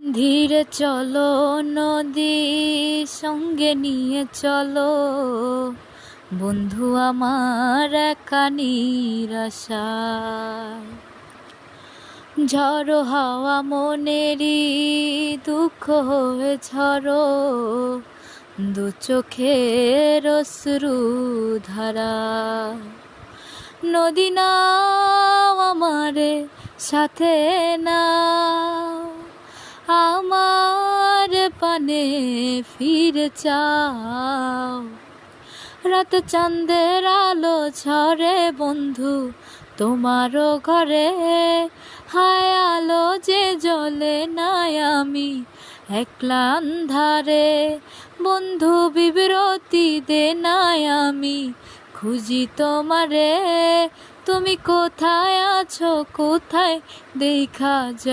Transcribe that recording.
ধীরে চলো নদী সঙ্গে নিয়ে চলো, বন্ধু আমার একা নিরাশায়। ঝড়ো হাওয়া মনেরই দুঃখ হয়ে ঝরো, দু চোখের অশ্রু ধারা। নদী নাও আমারে সাথে নাও, আমার পানে ফিরে চাও। রাত চাঁদের আলো ঝরে বন্ধু তোমারও ঘরে, হায় আলো যে জ্বলে নাই আমি একলা আন্ধারে। বন্ধু বিব্রতি দে নাই আমি খুঁজি তোমারে, তুমি কোথায় আছো কোথায় দেখা যা।